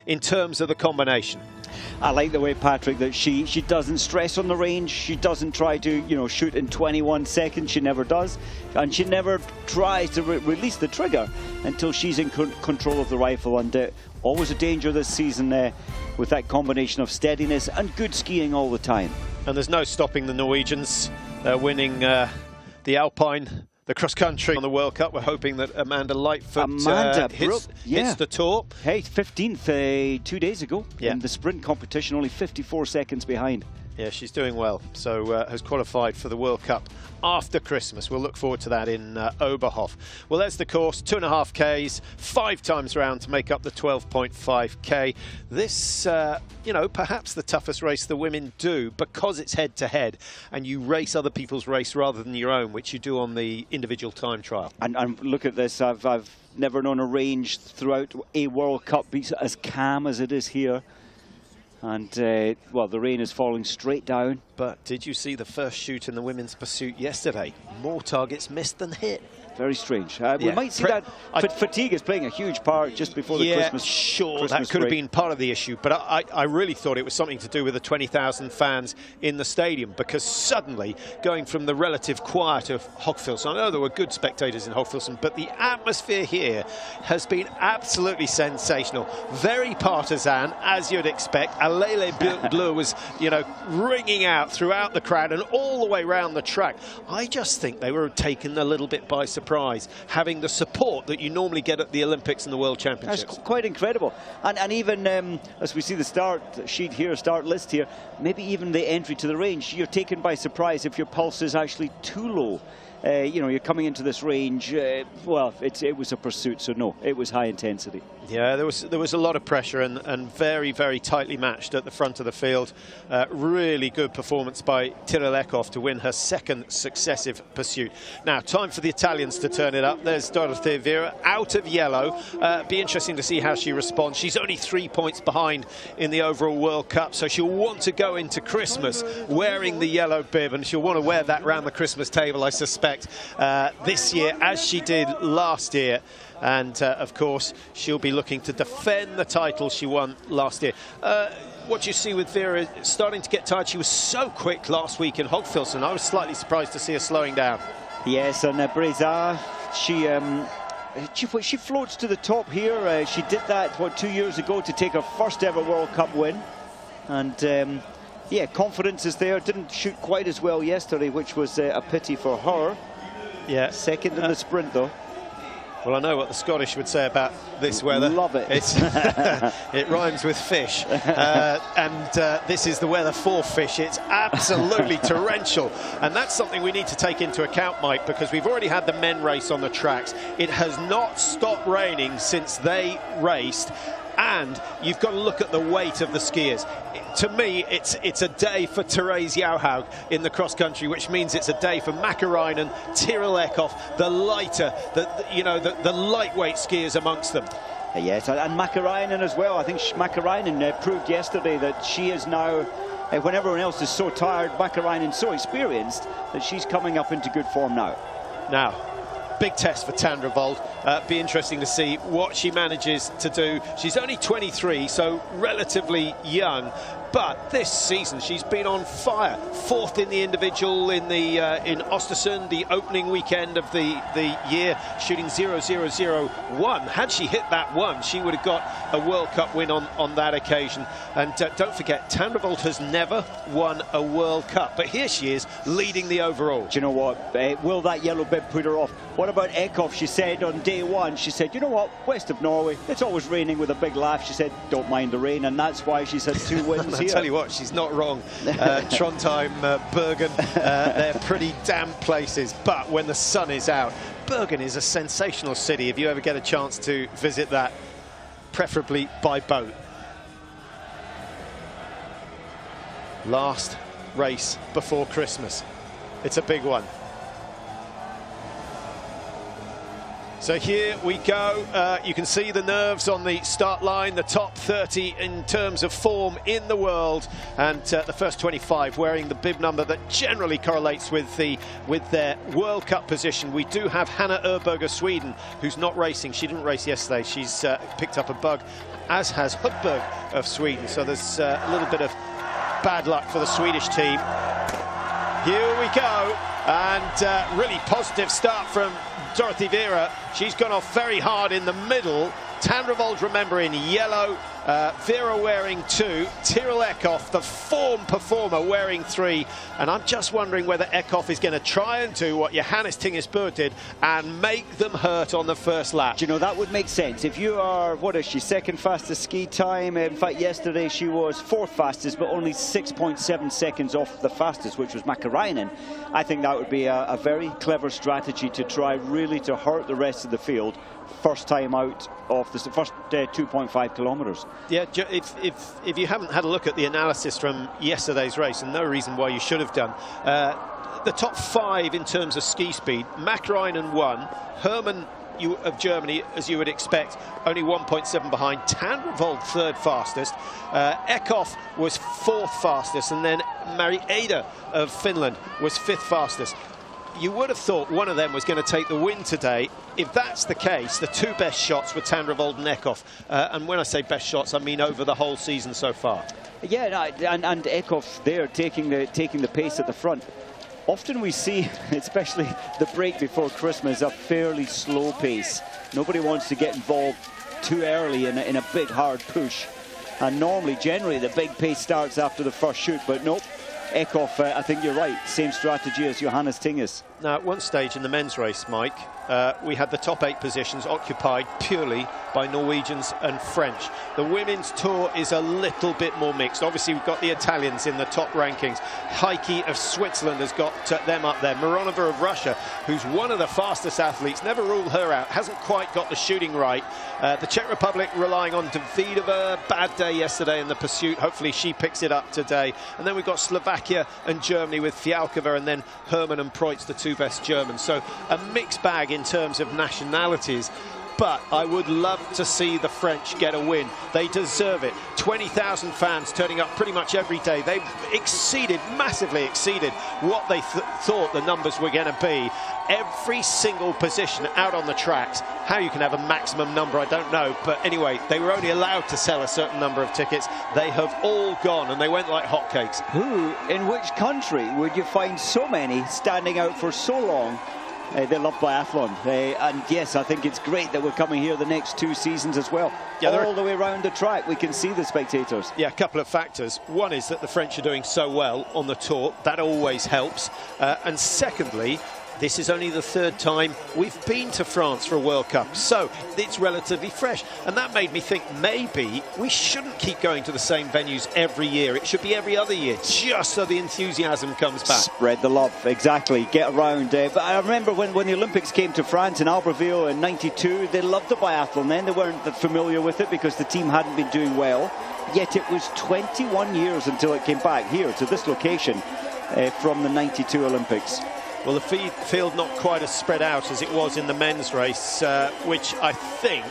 in terms of the combination. I like the way, Patrick, that she doesn't stress on the range. She doesn't try to, you know, shoot in 21 seconds. She never does. And she never tries to release the trigger until she's in control of the rifle. And always a danger this season with that combination of steadiness and good skiing all the time. And there's no stopping the Norwegians winning the Alpine, the cross-country on the World Cup. We're hoping that Amanda Lightfoot hits the top. Hey, 15th 2 days ago in the sprint competition, only 54 seconds behind. Yeah, she's doing well. So has qualified for the World Cup after Christmas. We'll look forward to that in Oberhof. Well, there's the course, 2.5 Ks, 5 times round to make up the 12.5K. This, you know, perhaps the toughest race the women do because it's head-to-head and you race other people's race rather than your own, which you do on the individual time trial. And look at this, I've never known a range throughout a World Cup be as calm as it is here. And, well, the rain is falling straight down. But did you see the first shoot in the women's pursuit yesterday? More targets missed than hit. Very strange. We might see that fatigue is playing a huge part just before the Christmas. Sure, that could have been part of the issue. But I really thought it was something to do with the 20,000 fans in the stadium, because suddenly, going from the relative quiet of Hogfilson, I know there were good spectators in Hogfilson, but the atmosphere here has been absolutely sensational. Very partisan, as you'd expect. Alele Bleu was, you know, ringing out throughout the crowd and all the way around the track. I just think they were taken a little bit by surprise, having the support that you normally get at the Olympics and the World Championships. That's quite incredible. And even as we see the start sheet here, start list here, maybe even the entry to the range, you're taken by surprise if your pulse is actually too low. You know, you're coming into this range, well, it was a pursuit, so no, it was high intensity. Yeah, there was a lot of pressure and very, very tightly matched at the front of the field. Really good performance by Tyrell Eckhoff to win her second successive pursuit. Now, time for the Italians to turn it up. There's Dorothea Viera out of yellow. Be interesting to see how she responds. She's only 3 points behind in the overall World Cup, so she'll want to go into Christmas wearing the yellow bib, and she'll want to wear that round the Christmas table, I suspect, this year, as she did last year. And, of course, she'll be looking to defend the title she won last year. What you see with Vera starting to get tired. She was so quick last week in Hogfilson. I was slightly surprised to see her slowing down. Yes, and Breza, she floats to the top here. She did that, 2 years ago to take her first ever World Cup win. And, yeah, confidence is there. Didn't shoot quite as well yesterday, which was a pity for her. Yeah. Second in the sprint, though. Well, I know what the Scottish would say about this weather. Love it. It rhymes with fish. This is the weather for fish. It's absolutely torrential. And that's something we need to take into account, Mike, because we've already had the men race on the tracks. It has not stopped raining since they raced. And you've got to look at the weight of the skiers. To me, it's a day for Therese Johaug in the cross-country, which means it's a day for Mäkäräinen, Tyrell Eckhoff, the lighter, the lightweight skiers amongst them. Yes, and Mäkäräinen as well. I think Mäkäräinen proved yesterday that she is now, when everyone else is so tired, Mäkäräinen so experienced that she's coming up into good form now. Now, big test for Tandra Vold. Be interesting to see what she manages to do. She's only 23, so relatively young. But this season she's been on fire. Fourth in the individual in Östersund, the opening weekend of the year, shooting 0.001. Had she hit that one, she would have got a World Cup win on that occasion. And don't forget, Tandra Vold has never won a World Cup, but here she is leading the overall. Do you know what? Will that yellow bib put her off? What about Eckhoff? She said on day one, she said, you know what, west of Norway, it's always raining, with a big laugh. She said, don't mind the rain, and that's why she's had 2 wins here. I tell you what, she's not wrong. Trondheim, Bergen, they're pretty damp places, but when the sun is out, Bergen is a sensational city if you ever get a chance to visit that, preferably by boat. Last race before Christmas. It's a big one. So here we go. You can see the nerves on the start line, the top 30 in terms of form in the world, and the first 25 wearing the bib number that generally correlates with their World Cup position. We do have Hanna Öberg of Sweden, who's not racing. She didn't race yesterday. She's picked up a bug, as has Högberg of Sweden. So there's a little bit of bad luck for the Swedish team. Here we go, and really positive start from Dorothy Vera. She's gone off very hard in the middle. Tandrevold, remember, in yellow. Vera wearing 2. Tyrrell Eckhoff, the form performer, wearing 3. And I'm just wondering whether Eckhoff is going to try and do what Johannes Tingesbø did and make them hurt on the first lap. Do you know, that would make sense. If you are, what is she, second fastest ski time? In fact, yesterday she was 4th fastest, but only 6.7 seconds off the fastest, which was Mäkäräinen. I think that would be a very clever strategy to try really to hurt the rest of the field. First time out of the first 2.5 kilometres. Yeah, if you haven't had a look at the analysis from yesterday's race, and no reason why you should have done, the top 5 in terms of ski speed, Mäkäräinen 1, Hermann of Germany, as you would expect, only 1.7 behind. Tandrevold 3rd fastest. Eckhoff was 4th fastest, and then Marieda of Finland was 5th fastest. You would have thought one of them was going to take the win today. If that's the case, the 2 best shots were Tandrevold and Eckhoff. And when I say best shots, I mean over the whole season so far. Yeah, and Eckhoff there taking the pace at the front. Often we see, especially the break before Christmas, a fairly slow pace. Nobody wants to get involved too early in a big hard push. And normally, generally, the big pace starts after the first shoot, but nope. Eckhoff, I think you're right, same strategy as Johannes Tinges. Now, at one stage in the men's race, Mike, we had the top 8 positions occupied purely by Norwegians and French. The women's tour is a little bit more mixed. Obviously, we've got the Italians in the top rankings. Heike of Switzerland has got them up there. Mironova of Russia, who's one of the fastest athletes, never rule her out, hasn't quite got the shooting right. The Czech Republic relying on Davidova, bad day yesterday in the pursuit. Hopefully she picks it up today. And then we've got Slovakia and Germany with Fialkova, and then Hermann and Preutz, the 2 best Germans. So a mixed bag in terms of nationalities. But I would love to see the French get a win. They deserve it. 20,000 fans turning up pretty much every day. They've massively exceeded what they thought the numbers were going to be. Every single position out on the tracks. How you can have a maximum number, I don't know. But anyway, they were only allowed to sell a certain number of tickets. They have all gone, and they went like hotcakes. In which country would you find so many standing out for so long? They love biathlon, and yes, I think it's great that we're coming here the next 2 seasons as well. Yeah, all the way around the track we can see the spectators. Yeah, a couple of factors. One is that the French are doing so well on the tour, that always helps, and secondly, this is only the 3rd time we've been to France for a World Cup, so it's relatively fresh. And that made me think maybe we shouldn't keep going to the same venues every year. It should be every other year, just so the enthusiasm comes back. Spread the love, exactly, get around. But I remember when the Olympics came to France in Albertville in '92, they loved the biathlon then. They weren't that familiar with it because the team hadn't been doing well. Yet it was 21 years until it came back here to this location from the '92 Olympics. Well, the field not quite as spread out as it was in the men's race, which I think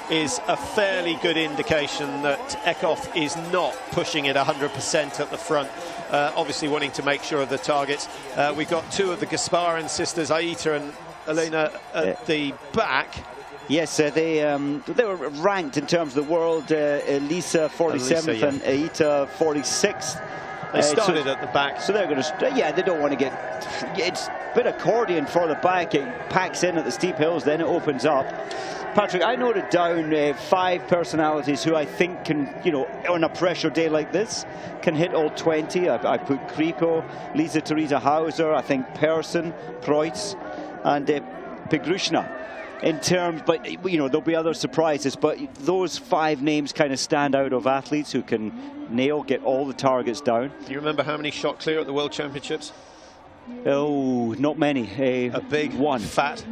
is a fairly good indication that Eckhoff is not pushing it 100% at the front, obviously wanting to make sure of the targets. We've got 2 of the Gasparin sisters, Aita and Elena, at the back. Yes, they were ranked in terms of the world, Elisa 47th and Aita 46th. They started at the back. So they're going to, yeah, they don't want to get, it's a bit accordion for the back. It packs in at the steep hills, then it opens up. Patrick, I noted down 5 personalities who I think can, you know, on a pressure day like this, can hit all 20. I put Kriko, Lisa Theresa Hauser, I think Persson, Preutz, and Pegrushna. In terms, but you know, there'll be other surprises, but those 5 names kind of stand out of athletes who can get all the targets down. Do you remember how many shot clear at the World Championships? Oh, not many. A big one. Fat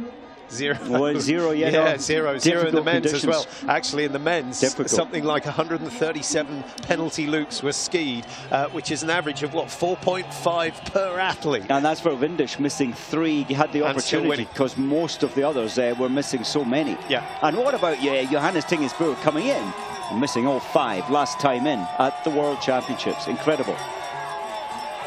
0. 1-0, yeah. Yeah, no. 0 in the men's conditions. as well. Actually, in the men's, Difficult. something like 137 penalty loops were skied, which is an average of, what, 4.5 per athlete. And that's for Windisch missing 3. He had the opportunity because most of the others were missing so many. Yeah. And what about Johannes Tingesburg coming in and missing all 5 last time in at the World Championships? Incredible.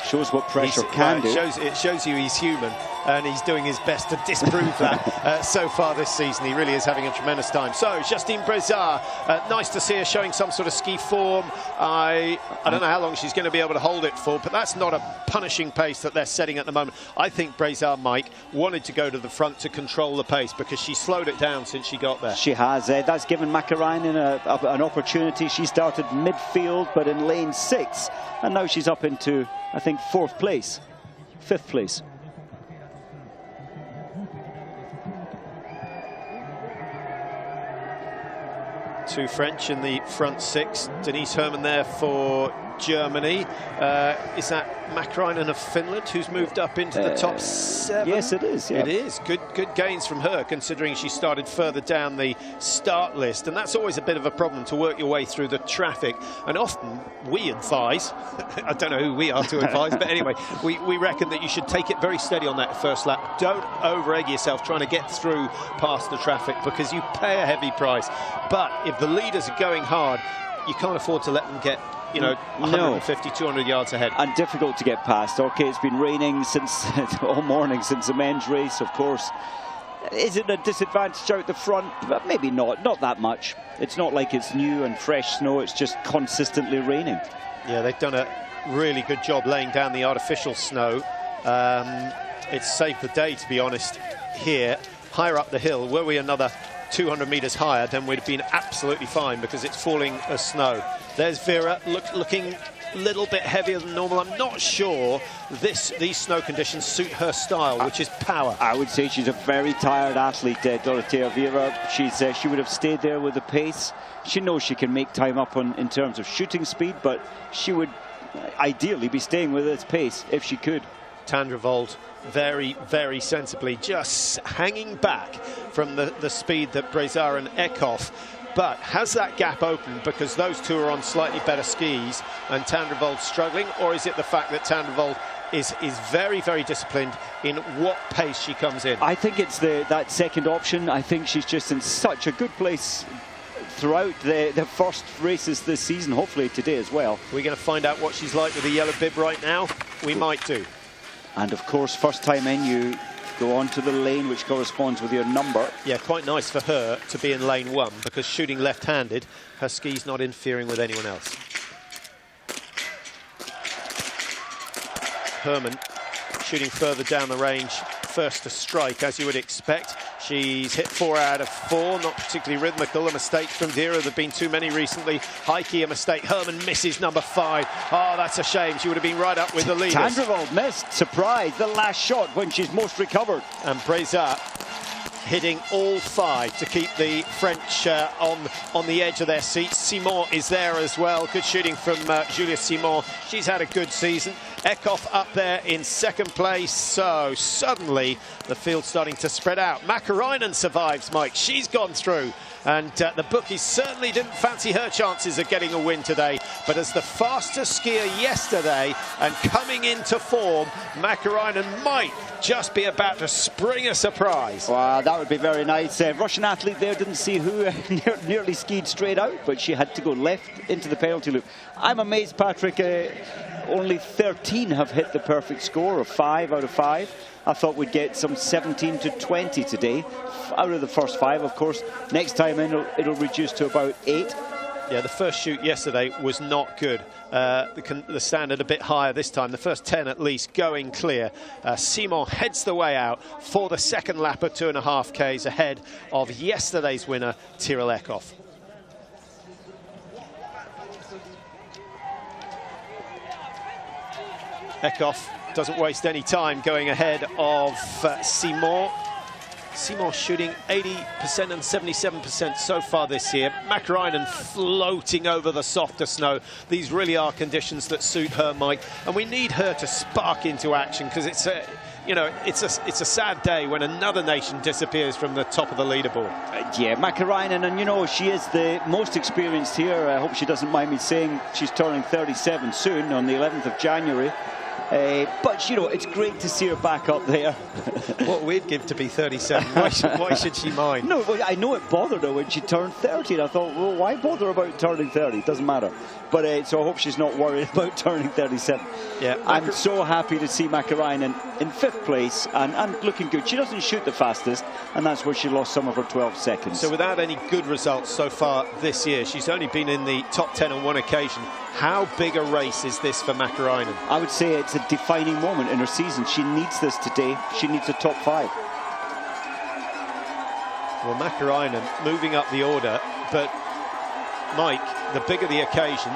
Shows what pressure can do. It shows you he's human, and he's doing his best to disprove that so far this season. He really is having a tremendous time. So, Justine Brezard, nice to see her showing some sort of ski form. I don't know how long she's going to be able to hold it for, but that's not a punishing pace that they're setting at the moment. I think Brezard, Mike, wanted to go to the front to control the pace because she slowed it down since she got there. She has. That's given Mäkäräinen an opportunity. She started midfield, but in lane 6, and now she's up into, I think, 4th place, 5th place. Two French in the front 6. Denise Herrmann there for Germany. Is that Mäkäräinen of Finland who's moved up into the top 7? Yes, it is. Yeah. It is. Good gains from her, considering she started further down the start list. And that's always a bit of a problem, to work your way through the traffic. And often we advise, I don't know who we are to advise, but anyway, we reckon that you should take it very steady on that first lap. Don't over-egg yourself trying to get through past the traffic, because you pay a heavy price. But if the leaders are going hard, you can't afford to let them get, 150, 200 yards ahead. And difficult to get past. Okay, it's been raining since all morning since the men's race, of course. Is it a disadvantage out the front? Maybe not that much. It's not like it's new and fresh snow, it's just consistently raining. Yeah, they've done a really good job laying down the artificial snow. It's saved the day, to be honest, here. Higher up the hill, were we another 200 metres higher, then we'd have been absolutely fine, because it's falling as snow. There's Vera looking a little bit heavier than normal. I'm not sure these snow conditions suit her style, which is power. I would say she's a very tired athlete, Dorothea Vera. She would have stayed there with the pace. She knows she can make time up in terms of shooting speed, but she would ideally be staying with its pace if she could. Tandrevold very, very sensibly just hanging back from the speed that Brezard and Eckhoff, but has that gap opened because those two are on slightly better skis and Tandrevold's struggling? Or is it the fact that Tandrevold is very, very disciplined in what pace she comes in? I think it's that second option. I think she's just in such a good place throughout the first races this season, hopefully today as well. We're going to find out what she's like with the yellow bib right now. We might do. And of course, first time in, you go on to the lane which corresponds with your number. Yeah, quite nice for her to be in lane 1, because shooting left-handed, her ski's not interfering with anyone else. Herrmann shooting further down the range, first to strike, as you would expect. She's hit 4 out of 4, not particularly rhythmical. A mistake from Vera. There have been too many recently. Heike, a mistake. Herrmann misses number 5. Oh, that's a shame. She would have been right up with the leaders. Tandrevold missed. Surprise. The last shot when she's most recovered. And Brezard hitting all 5 to keep the French on the edge of their seats. Simon is there as well. Good shooting from Julia Simon. She's had a good season. Eckhoff up there in second place. So suddenly the field's starting to spread out. Mäkäräinen survives, Mike. She's gone through. And the bookies certainly didn't fancy her chances of getting a win today. But as the fastest skier yesterday and coming into form, Mäkäräinen might just be about to spring a surprise. Wow, that would be very nice. Russian athlete there didn't see who nearly skied straight out, but she had to go left into the penalty loop. I'm amazed, Patrick. Only 13 have hit the perfect score of 5 out of 5. I thought we'd get some 17 to 20 today, out of the first 5, of course. Next time in, it'll reduce to about 8. Yeah, the first shoot yesterday was not good. The standard a bit higher this time. The first 10 at least going clear. Simon heads the way out for the second lap of 2.5 Ks ahead of yesterday's winner, Tyrell Eckhoff. Eckhoff doesn't waste any time going ahead of Simon. Simon shooting 80% and 77% so far this year. Mäkäräinen floating over the softer snow. These really are conditions that suit her, Mike. And we need her to spark into action, because you know, it's a sad day when another nation disappears from the top of the leaderboard. Yeah, Mäkäräinen, and you know, she is the most experienced here. I hope she doesn't mind me saying she's turning 37 soon on the 11th of January. But, you know, it's great to see her back up there. What we'd give to be 37. Why should she mind? No, well, I know it bothered her when she turned 30. And I thought, well, why bother about turning 30? It doesn't matter. But so I hope she's not worried about turning 37. Yeah, I'm so happy to see Mäkäräinen in 5th place and looking good. She doesn't shoot the fastest, and that's where she lost some of her 12 seconds. So without any good results so far this year, she's only been in the top 10 on one occasion. How big a race is this for Mäkäräinen? I would say it's a defining moment in her season. She needs this today. She needs a top 5. Well, Mäkäräinen moving up the order, but Mike, the bigger the occasion,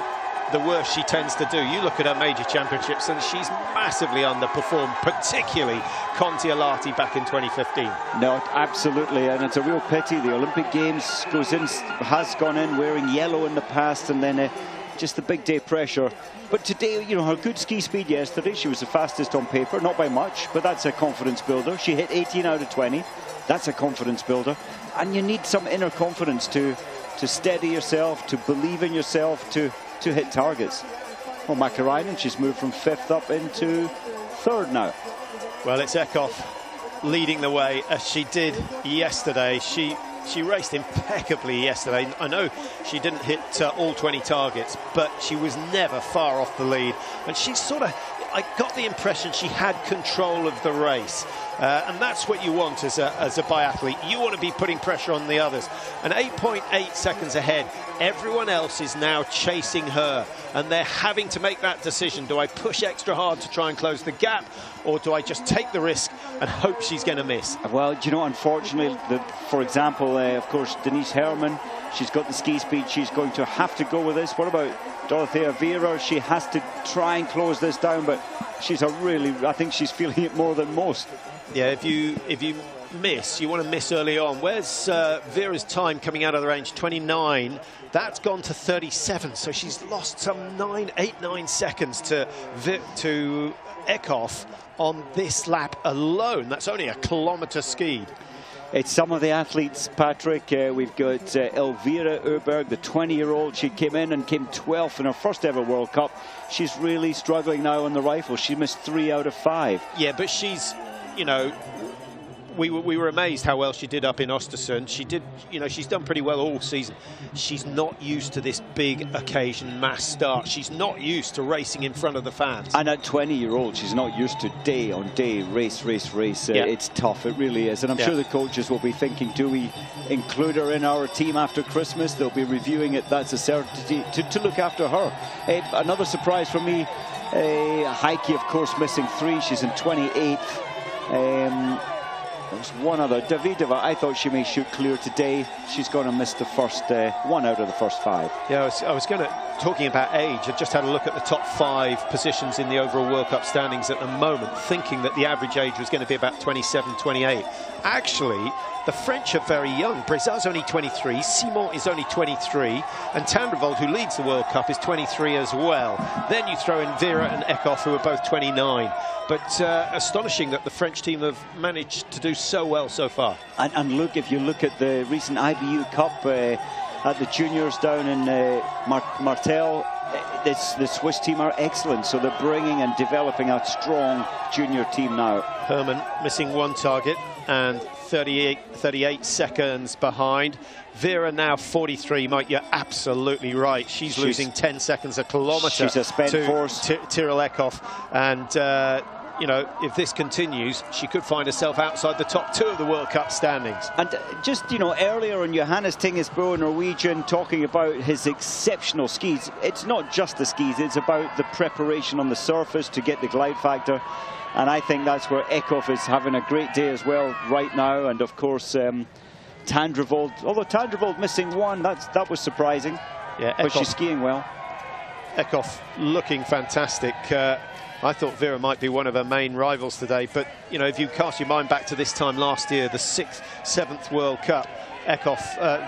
the worse she tends to do. You look at her major championships and she's massively underperformed, particularly Kontiolahti back in 2015. No, absolutely, and it's a real pity. The Olympic Games has gone in wearing yellow in the past, and then just the big day pressure. But today, you know, her good ski speed yesterday, she was the fastest on paper, not by much, but that's a confidence builder. She hit 18 out of 20. That's a confidence builder. And you need some inner confidence to steady yourself, to believe in yourself, to hit targets. Well, Mäkäräinen, she's moved from 5th up into 3rd now. Well, it's Eckhoff leading the way as she did yesterday. She raced impeccably yesterday. I know she didn't hit all 20 targets, but she was never far off the lead. And she I got the impression she had control of the race. And that's what you want as a biathlete. You want to be putting pressure on the others. And 8.8 seconds ahead, everyone else is now chasing her. And they're having to make that decision. Do I push extra hard to try and close the gap? Or do I just take the risk and hope she's going to miss? Well, you know, unfortunately, for example, of course, Denise Herrmann, she's got the ski speed. She's going to have to go with this. What about Dorothea Viera? She has to try and close this down, but I think she's feeling it more than most. Yeah, if you miss, you want to miss early on. Where's Vera's time coming out of the range? 29. That's gone to 37, so she's lost some 8-9 seconds to Eckhoff on this lap alone. That's only a kilometre skied. It's some of the athletes, Patrick. We've got Elvira Öberg, the 20-year-old. She came in and came 12th in her first ever World Cup. She's really struggling now on the rifle. She missed 3 out of 5. Yeah, but she's, you know, we were amazed how well she did up in Östersund. She did, you know, she's done pretty well all season. She's not used to this big occasion mass start. She's not used to racing in front of the fans. And at 20-year-old, she's not used to day on day race. Yeah. It's tough, it really is. And I'm sure the coaches will be thinking, do we include her in our team after Christmas? They'll be reviewing it. That's a certainty to look after her. Another surprise for me, Heikki, of course, missing 3. She's in 28th. There's one other, Davidova. I thought she may shoot clear today. She's going to miss the first 1 out of the first 5. Yeah, I was going to, talking about age, I just had a look at the top 5 positions in the overall World Cup standings at the moment, thinking that the average age was going to be about 27, 28. Actually, the French are very young. Brizard's only 23, Simon is only 23, and Tandrevold, who leads the World Cup, is 23 as well. Then you throw in Vera and Eckhoff, who are both 29. But astonishing that the French team have managed to do so well so far. And look, if you look at the recent IBU Cup at the juniors down in Martel, the Swiss team are excellent. So they're bringing and developing a strong junior team now. Herrmann missing 1 target and 38 seconds behind. Vera now 43. Mike, you're absolutely right. She's losing 10 seconds a kilometre. She's a spent force. Tyrrell Eckhoff. And you know, if this continues, she could find herself outside the top 2 of the World Cup standings. And just, you know, earlier on Johannes Tingesbø, Norwegian, talking about his exceptional skis. It's not just the skis, it's about the preparation on the surface to get the glide factor. And I think that's where Eckhoff is having a great day as well right now. And of course, Tandrevold, although Tandrevold missing 1, that was surprising. Yeah, but she's skiing well. Eckhoff looking fantastic. I thought Vera might be one of her main rivals today, but you know, if you cast your mind back to this time last year, the 6th, 7th World Cup,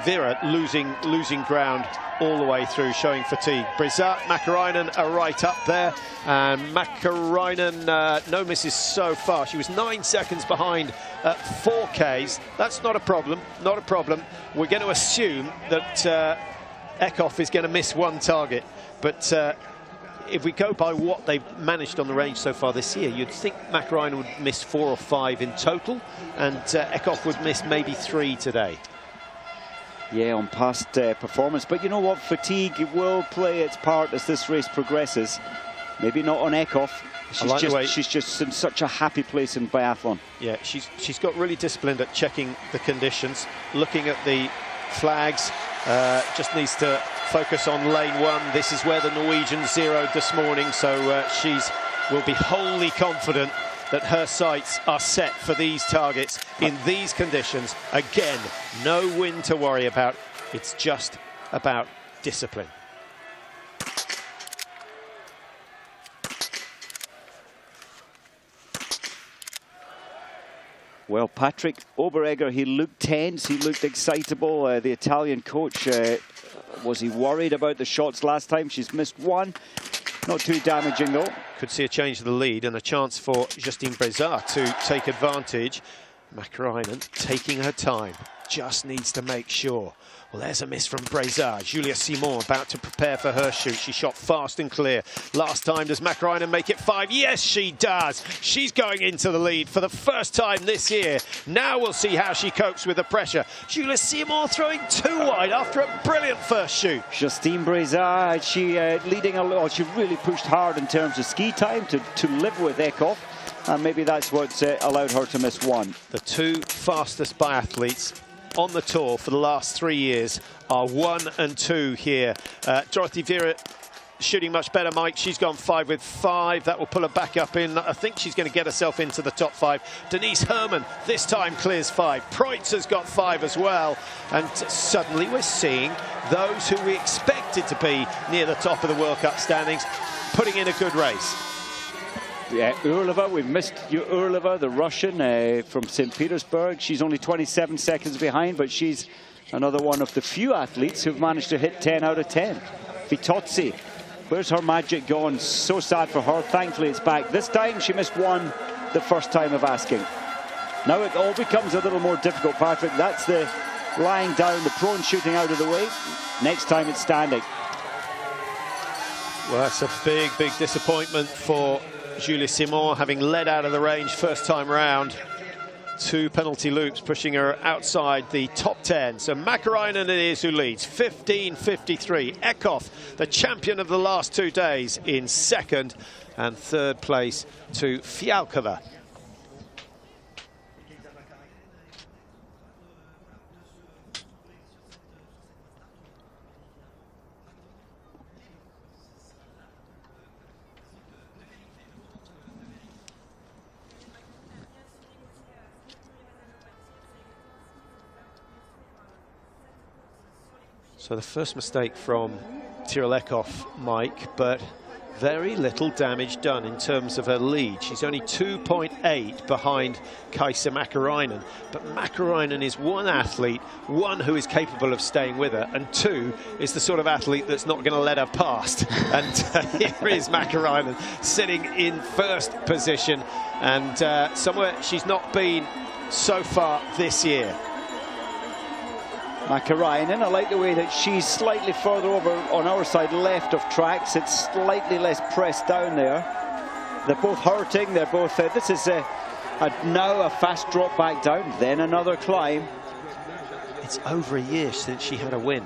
Vera losing ground all the way through, showing fatigue. Brizat, Mäkäräinen are right up there, and Mäkäräinen no misses so far. She was 9 seconds behind at 4Ks. That's not a problem, not a problem. We're going to assume that Eckhoff is going to miss one target, but if we go by what they've managed on the range so far this year, you'd think Mäkäräinen would miss 4 or 5 in total, and Eckhoff would miss maybe 3 today. Yeah, on past performance. But you know what? Fatigue will play its part as this race progresses. Maybe not on Eckhoff. She's just in such a happy place in biathlon. Yeah, she's got really disciplined at checking the conditions, looking at the flags. Just needs to focus on lane 1. This is where the Norwegians zeroed this morning, so will be wholly confident that her sights are set for these targets in these conditions. Again, no wind to worry about. It's just about discipline. Well, Patrick Oberegger, he looked tense, he looked excitable. The Italian coach, was he worried about the shots last time? She's missed 1. Not too damaging, though. Could see a change of the lead and a chance for Justine Brizat to take advantage. Mäkäräinen taking her time, just needs to make sure. Well, there's a miss from Brizat. Julia Simon about to prepare for her shoot. She shot fast and clear. Last time, does Mäkäräinen make it 5? Yes, she does. She's going into the lead for the first time this year. Now we'll see how she copes with the pressure. Julia Simon throwing 2 wide after a brilliant first shoot. Justine Brizat, she leading a lot. She really pushed hard in terms of ski time to live with Eckhoff. And maybe that's what allowed her to miss 1. The 2 fastest biathletes on the tour for the last 3 years are 1 and 2 here. Dorothy Vera shooting much better, Mike. She's gone 5 with 5. That will pull her back up in. I think she's going to get herself into the top 5. Denise Herrmann this time clears 5. Preutz has got 5 as well. And suddenly we're seeing those who we expected to be near the top of the World Cup standings putting in a good race. Yeah, Urlova, we've missed Urlova, the Russian from St. Petersburg. She's only 27 seconds behind, but she's another one of the few athletes who've managed to hit 10 out of 10. Vitozzi, where's her magic gone? So sad for her. Thankfully, it's back. This time, she missed 1 the first time of asking. Now it all becomes a little more difficult, Patrick. That's the lying down, the prone shooting out of the way. Next time, it's standing. Well, that's a big, big disappointment for Julia Simon, having led out of the range first time round. 2 penalty loops pushing her outside the top 10. So Mäkäräinen it is who leads, 15.53. Eckhoff, the champion of the last 2 days, in 2nd, and 3rd place to Fialkova. So the first mistake from Tyrell Eckhoff, Mike, but very little damage done in terms of her lead. She's only 2.8 behind Kaisa Mäkäräinen, but Mäkäräinen is one athlete, one who is capable of staying with her, and 2 is the sort of athlete that's not going to let her past. And here is Mäkäräinen sitting in 1st position, and somewhere she's not been so far this year. Mäkäräinen, I like the way that she's slightly further over on our side left of tracks. It's slightly less pressed down there. They're both hurting. They're both. This is now a fast drop back down, then another climb. It's over a year since she had a win.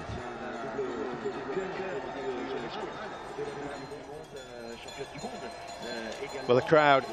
Well, the crowd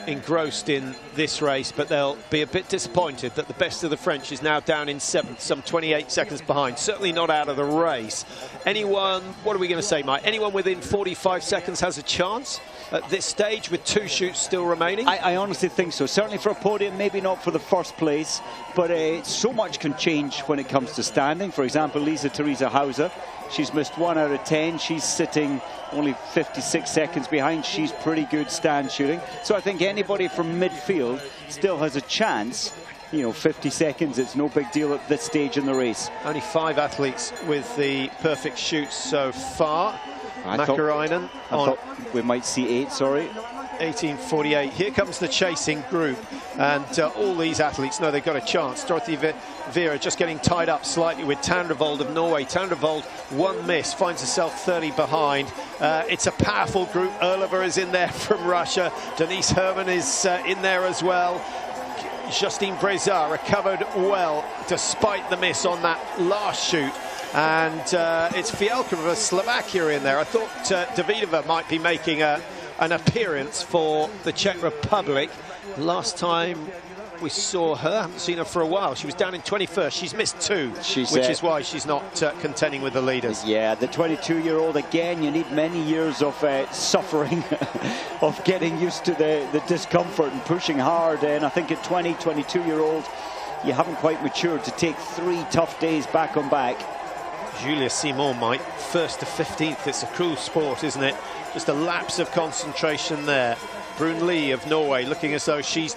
engrossed in this race, but they'll be a bit disappointed that the best of the French is now down in 7th, some 28 seconds behind. Certainly not out of the race. Anyone, what are we going to say, Mike? Anyone within 45 seconds has a chance at this stage with 2 shoots still remaining? I honestly think so. Certainly for a podium, maybe not for the 1st place, but so much can change when it comes to standing. For example, Lisa Theresa Hauser, She's missed 1 out of 10. She's sitting only 56 seconds behind. She's pretty good stand shooting. So I think anybody from midfield still has a chance. You know, 50 seconds, it's no big deal at this stage in the race. Only 5 athletes with the perfect shoots so far. Mäkäräinen I thought we might see 8, sorry. 18:48. Here comes the chasing group, and all these athletes know they've got a chance. Dorothy Vera just getting tied up slightly with Tandrevold of Norway. Tandrevold, 1 miss, finds herself 30 behind. It's a powerful group. Erlova is in there from Russia. Denise Herman is in there as well. Justine Breza recovered well despite the miss on that last shoot. And it's Fialkova of Slovakia in there. I thought Davidova might be making an appearance for the Czech Republic. Last time we saw her, I haven't seen her for a while. She was down in 21st. She's missed 2, which is why she's not contending with the leaders. Yeah, the 22-year-old, again, you need many years of suffering, of getting used to the discomfort and pushing hard. And I think at 20, 22-year-old, you haven't quite matured to take 3 tough days back on back. Julia Simon, Mike, 1st to 15th. It's a cool sport, isn't it? Just a lapse of concentration there. Brun Lee of Norway looking as though she's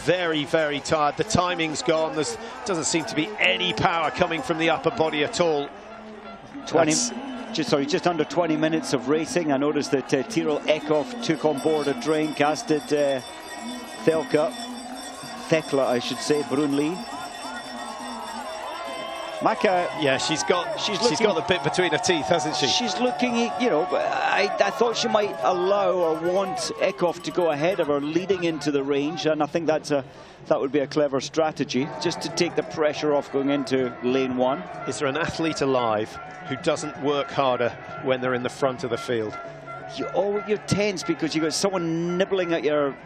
very, very tired. The timing's gone. There doesn't seem to be any power coming from the upper body at all. Just under 20 minutes of racing. I noticed that Tyrell Eckhoff took on board a drink, as did Thekla, I should say, Brun Lee. Maka, yeah, she's got the bit between her teeth, hasn't she? She's looking, you know, I thought she might allow or want Eckhoff to go ahead of her leading into the range, and I think that would be a clever strategy, just to take the pressure off going into lane 1. Is there an athlete alive who doesn't work harder when they're in the front of the field? You're tense because you've got someone nibbling at your...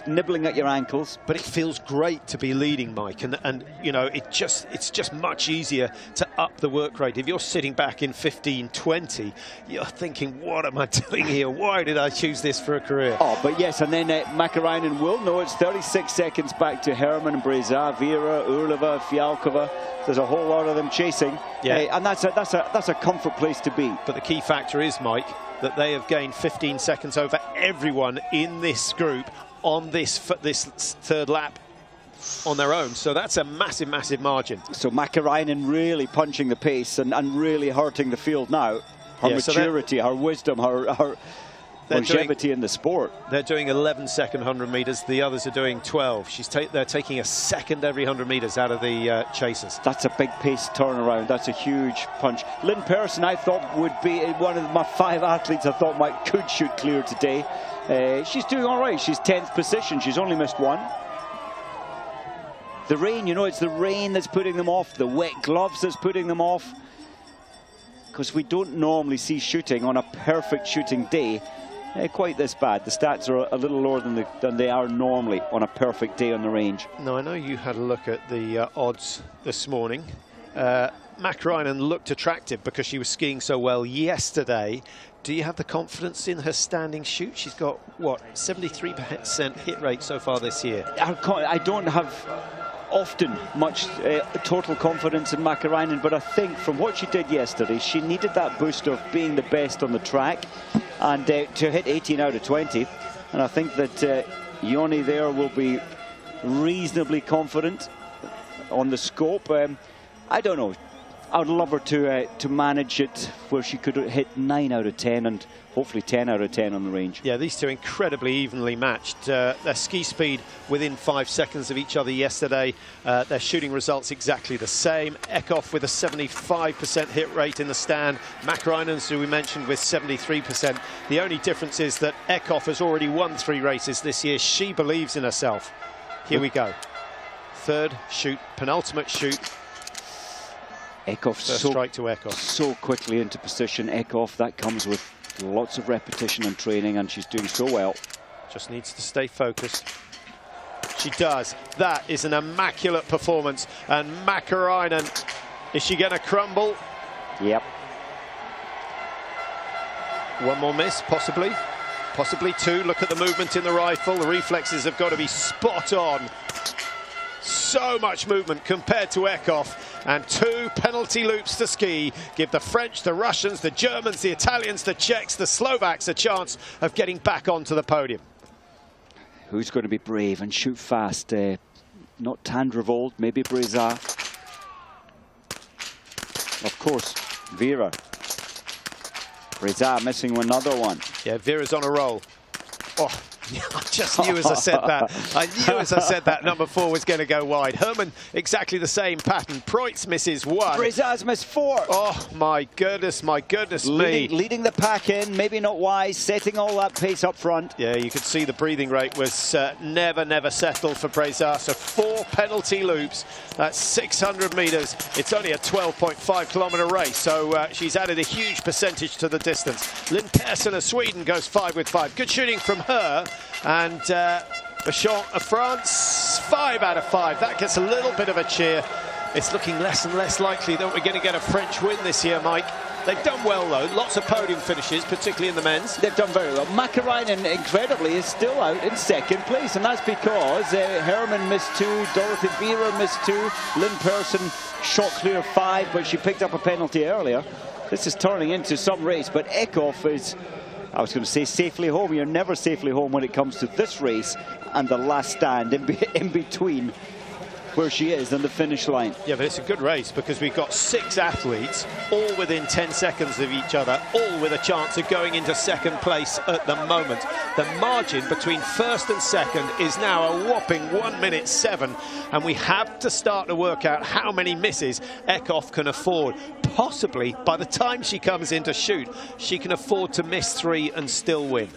nibbling at your ankles. But it feels great to be leading, Mike, and you know, it's just much easier to up the work rate. If you're sitting back in 15-20, you're thinking, what am I doing here? Why did I choose this for a career? Oh, but yes, and then Mäkäräinen will know it's 36 seconds back to Herman and Breza, Vera, Urlova, Fialkova. There's a whole lot of them chasing. Yeah, and that's a comfort place to be. But the key factor is, Mike, that they have gained 15 seconds over everyone in this group on this 3rd lap on their own. So that's a massive, massive margin. So Mäkäräinen really punching the pace and really hurting the field now. Her maturity, her wisdom, her longevity in the sport. They're doing 11-second 100 meters. The others are doing 12. They're taking a second every 100 meters out of the chasers. That's a big pace turnaround. That's a huge punch. Lynn Persson, I thought, would be one of my 5 athletes I thought could shoot clear today. She's doing all right. She's 10th position. She's only missed 1. The rain, you know, it's the rain that's putting them off. The wet gloves that's putting them off. Because we don't normally see shooting on a perfect shooting day quite this bad. The stats are a little lower than they are normally on a perfect day on the range. No, I know you had a look at the odds this morning. Mäkäräinen looked attractive because she was skiing so well yesterday. Do you have the confidence in her standing shoot? She's got, what, 73% hit rate so far this year. I don't have often much total confidence in Mäkäräinen, but I think from what she did yesterday, she needed that boost of being the best on the track and to hit 18 out of 20. And I think that Joni there will be reasonably confident on the scope. I don't know. I would love her to manage it where she could hit 9 out of 10 and hopefully 10 out of 10 on the range. Yeah, these two incredibly evenly matched. Their ski speed within 5 seconds of each other yesterday. Their shooting results exactly the same. Eckhoff with a 75% hit rate in the stand. Mäkäräinen, who we mentioned, with 73%. The only difference is that Eckhoff has already won 3 races this year. She believes in herself. Here we go. 3rd shoot, penultimate shoot. Eckhoff, strike to Eckhoff. So quickly into position. Eckhoff, that comes with lots of repetition and training, and she's doing so well. Just needs to stay focused. She does. That is an immaculate performance. And Mäkäräinen, is she going to crumble? Yep. 1 more miss, possibly. Possibly 2. Look at the movement in the rifle. The reflexes have got to be spot on. So much movement compared to Eckhoff. And 2 penalty loops to ski give the French, the Russians, the Germans, the Italians, the Czechs, the Slovaks a chance of getting back onto the podium. Who's going to be brave and shoot fast? Not Tandrevold, maybe Breza. Of course, Vera. Breza missing another one. Yeah, Vera's on a roll. Oh, I just knew as I said that. I knew as I said that number 4 was going to go wide. Herman, exactly the same pattern. Preutz misses 1. Breza's missed 4. Oh, my goodness me. Leading the pack in, maybe not wise, setting all that pace up front. Yeah, you could see the breathing rate was never settled for Breza. So 4 penalty loops. That's 600 metres. It's only a 12.5 kilometre race, so she's added a huge percentage to the distance. Lynn Persson of Sweden goes 5 with 5. Good shooting from her. And Biathlon of France, 5 out of 5. That gets a little bit of a cheer. It's looking less and less likely that we're going to get a French win this year, Mike. They've done well, though. Lots of podium finishes, particularly in the men's. They've done very well. Makarainen, incredibly, is still out in 2nd place, and that's because Herman missed 2, Dorothy Vera missed 2, Lynn Persson shot clear 5, but she picked up a penalty earlier. This is turning into some race, but Eckhoff is, I was going to say safely home. You're never safely home when it comes to this race and the last stand in between where she is and the finish line. Yeah, but it's a good race because we've got 6 athletes, all within 10 seconds of each other, all with a chance of going into 2nd place at the moment. The margin between 1st and 2nd is now a whopping 1 minute 7, and we have to start to work out how many misses Eckhoff can afford. Possibly, by the time she comes in to shoot, she can afford to miss 3 and still win.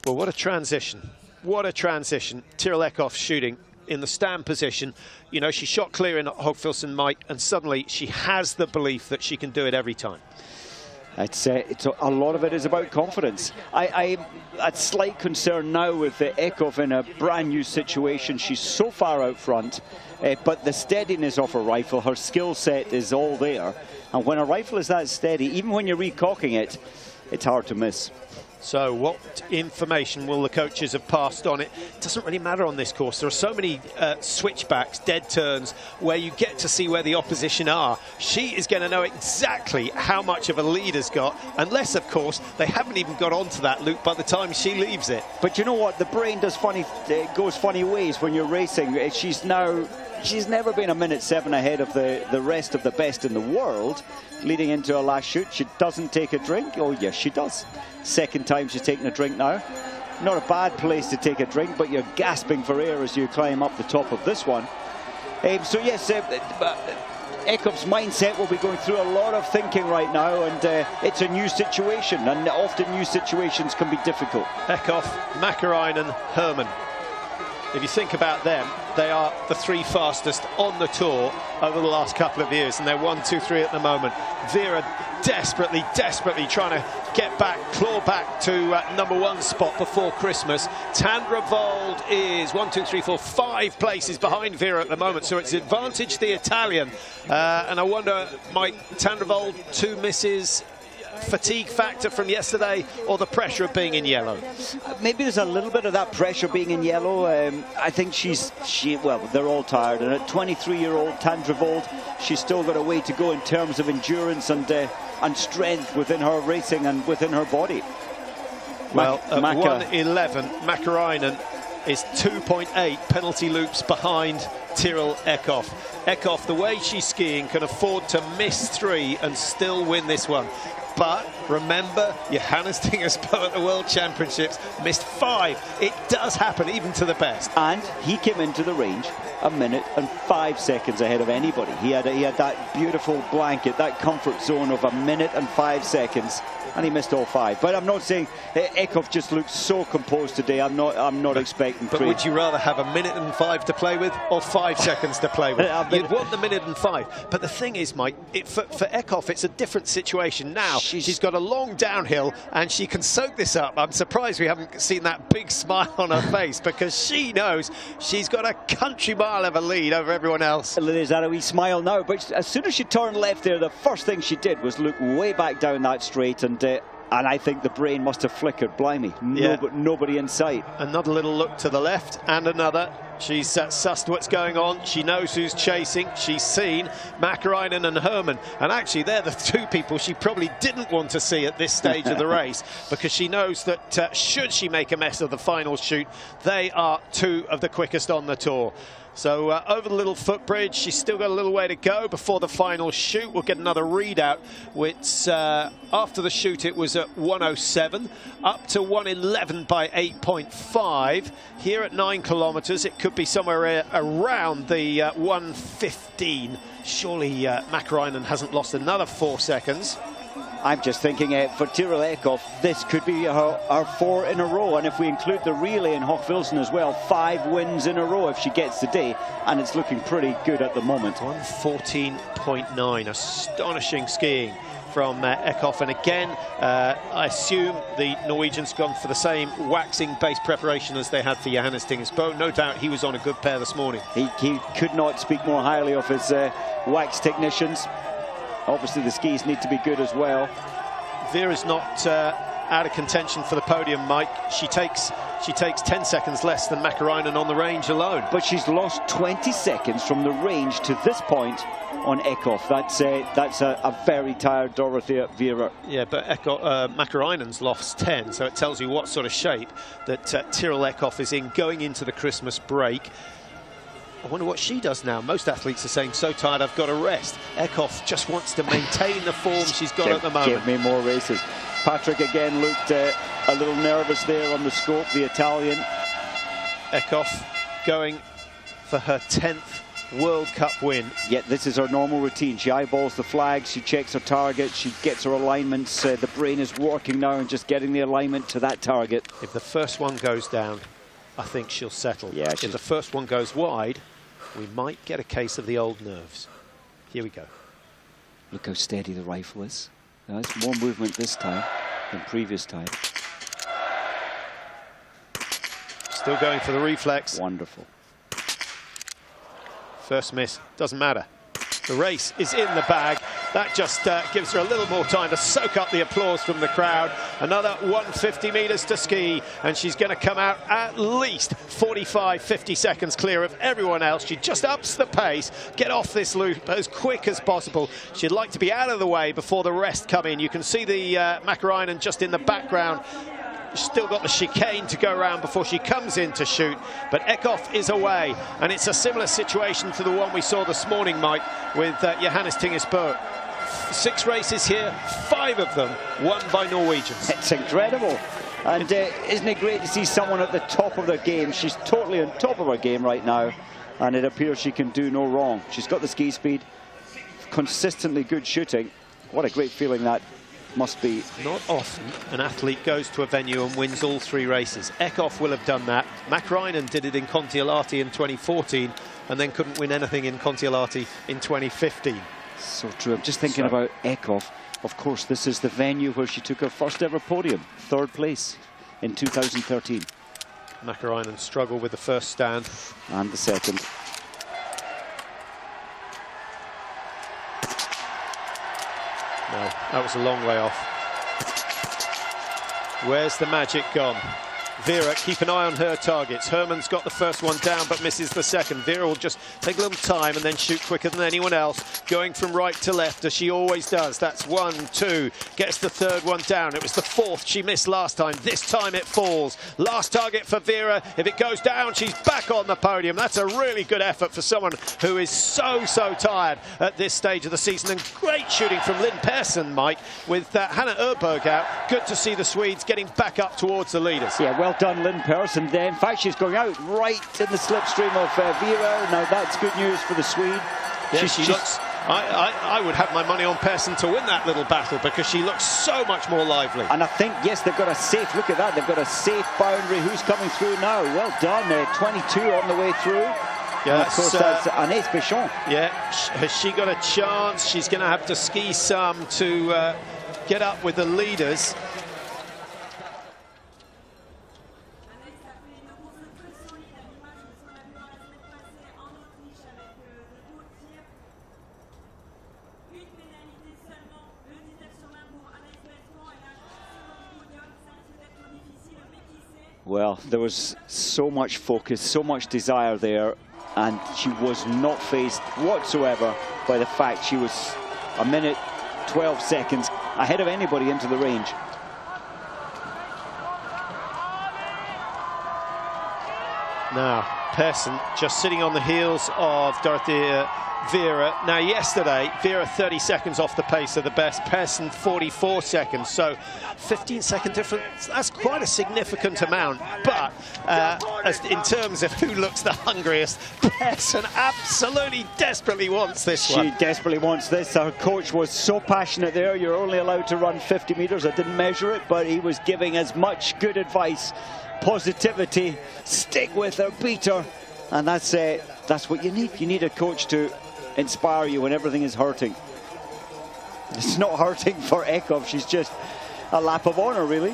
Well, what a transition. What a transition. Tyrrell Eckhoff shooting in the stand position. You know, she shot clear in Hogfilson, Mike, and suddenly she has the belief that she can do it every time. It's a lot of it is about confidence. I'm at slight concern now with Eckhoff in a brand new situation. She's so far out front, but the steadiness of her rifle, her skill set is all there. And when a rifle is that steady, even when you're recocking it, it's hard to miss. So what information will the coaches have passed on it? It doesn't really matter on this course. There are so many switchbacks, dead turns, where you get to see where the opposition are. She is going to know exactly how much of a lead has got, unless, of course, they haven't even got onto that loop by the time she leaves it. But you know what? The brain does goes funny ways when you're racing. She's never been a minute 7 ahead of the rest of the best in the world. Leading into her last shoot, she doesn't take a drink. Oh, yes, she does. 2nd time she's taking a drink now. Not a bad place to take a drink, but you're gasping for air as you climb up the top of this one. So, yes, Eckhoff's mindset will be going through a lot of thinking right now, and it's a new situation, and often new situations can be difficult. Eckhoff, Makarainen, Herman. If you think about them, they are the 3 fastest on the tour over the last couple of years, and they're 1, 2, 3 at the moment. Vera desperately trying to get back, claw back to number 1 spot before Christmas. Tandrevold is 1, 2, 3, 4, 5 places behind Vera at the moment, so it's advantage the Italian. And I wonder, Mike, Tandrevold 2 misses, fatigue factor from yesterday, or the pressure of being in yellow? Maybe there's a little bit of that pressure being in yellow. I think well, they're all tired, and at 23-year-old Tandrevold, she's still got a way to go in terms of endurance and strength within her racing and within her body. Well, at 1:11, Makarainen is 2.8 penalty loops behind Tyrrell Eckhoff. Eckhoff, the way she's skiing, can afford to miss 3 and still win this one. But remember, Johannes Dingesbo at the World Championships missed 5. It does happen, even to the best. And he came into the range 1 minute and 5 seconds ahead of anybody. He had that beautiful blanket, that comfort zone of 1 minute and 5 seconds, and he missed all 5. But I'm not saying Eckhoff just looks so composed today. I'm not expecting. But would you rather have 1 minute and 5 to play with, or 5 seconds to play with? You'd want the 1 minute and 5. But the thing is, Mike, for Eckhoff, it's a different situation now. She's got a long downhill, and she can soak this up. I'm surprised we haven't seen that big smile on her face, because she knows she's got a country mile mile of a lead over everyone else. Lily's had a wee smile now, but as soon as she turned left there, the first thing she did was look way back down that straight, and I think the brain must have flickered. Blimey, nobody in sight. Another little look to the left, and another. She's sussed what's going on. She knows who's chasing. She's seen Mäkäräinen and Herman. And actually, they're the two people she probably didn't want to see at this stage of the race, because she knows that should she make a mess of the final shoot, they are two of the quickest on the tour. So over the little footbridge, she's still got a little way to go before the final shoot. We'll get another readout, which after the shoot it was at 1:07, up to 1:11 by 8.5. Here at 9 kilometres, it could be somewhere around the 1:15. Surely Mäkäräinen hasn't lost another 4 seconds. I'm just thinking for Tiril Eckhoff, this could be her 4 in a row, and if we include the relay in Hochfilzen as well, 5 wins in a row if she gets the day, and it's looking pretty good at the moment. 1:14.9, astonishing skiing from Eckhoff, and again I assume the Norwegians gone for the same waxing base preparation as they had for Johannes Tingesbø. No doubt he was on a good pair this morning. He could not speak more highly of his wax technicians. Obviously the skis need to be good as well. Vera's not out of contention for the podium, Mike. She takes 10 seconds less than Mäkäräinen on the range alone. But she's lost 20 seconds from the range to this point on Eckhoff. That's a very tired Dorothea Vera. Yeah, but Mäkäräinen's lost 10, so it tells you what sort of shape that Tiril Eckhoff is in going into the Christmas break. I wonder what she does now. Most athletes are saying, so tired, I've got to rest. Eckhoff just wants to maintain the form she's got at the moment. Give me more races. Patrick again looked a little nervous there on the scope, the Italian. Eckhoff going for her 10th World Cup win. Yet this is her normal routine. She eyeballs the flags, she checks her target, she gets her alignments. The brain is working now and just getting the alignment to that target. If the first one goes down, I think she'll settle. Yeah, if the first one goes wide, we might get a case of the old nerves. Here we go. Look how steady the rifle is. There's more movement this time than previous time. Still going for the reflex. Wonderful. First miss, doesn't matter. The race is in the bag. That just gives her a little more time to soak up the applause from the crowd. Another 150 metres to ski, and she's going to come out at least 45, 50 seconds clear of everyone else. She just ups the pace, get off this loop as quick as possible. She'd like to be out of the way before the rest come in. You can see the Mäkäräinen just in the background. Still got the chicane to go around before she comes in to shoot, but Eckhoff is away, and it's a similar situation to the one we saw this morning, Mike, with Johannes Tingesbø. 6 races here, 5 of them won by Norwegians. It's incredible, and isn't it great to see someone at the top of their game? She's totally on top of her game right now, and it appears she can do no wrong. She's got the ski speed, consistently good shooting. What a great feeling that must be. Not often an athlete goes to a venue and wins all 3 races. Eckhoff will have done that. Mäkäräinen did it in Kontiolahti in 2014 and then couldn't win anything in Kontiolahti in 2015. So true. I'm just thinking about Eckhoff. Of course, this is the venue where she took her first ever podium, 3rd place in 2013. Mäkäräinen struggled with the first stand. And the second. No, that was a long way off. Where's the magic gone? Vera, keep an eye on her targets. Herman's got the first one down but misses the second. Vera will just take a little time and then shoot quicker than anyone else, going from right to left as she always does. That's 1, 2, gets the 3rd one down. It was the 4th she missed last time. This time it falls. Last target for Vera. If it goes down, she's back on the podium. That's a really good effort for someone who is so tired at this stage of the season. And great shooting from Lynn Persson, Mike, with Hanna Öberg out. Good to see the Swedes getting back up towards the leaders. Yeah, well done, Lynn Persson. In fact, she's going out right in the slipstream of Vera. Now that's good news for the Swede. Yeah, she looks. I would have my money on Persson to win that little battle because she looks so much more lively. And I think, yes, they've got a safe, look at that, they've got a safe boundary. Who's coming through now? Well done, 22 on the way through. Yeah, of course, that's Agnès Béchon. Yeah, has she got a chance? She's going to have to ski some to get up with the leaders. Well, there was so much focus, so much desire there, and she was not faced whatsoever by the fact she was a minute 12 seconds ahead of anybody into the range. Now, Persson just sitting on the heels of Dorothea Vera. Now, yesterday, Vera 30 seconds off the pace of the best, Persson 44 seconds. So 15-second difference, that's quite a significant amount. But in terms of who looks the hungriest, Persson absolutely desperately wants this one. She desperately wants this. Her coach was so passionate there. You're only allowed to run 50 meters. I didn't measure it, but he was giving as much good advice, positivity, stick with her, beat her. And that's what you need. You need a coach to inspire you when everything is hurting. It's not hurting for Eckhoff. She's just a lap of honor, really.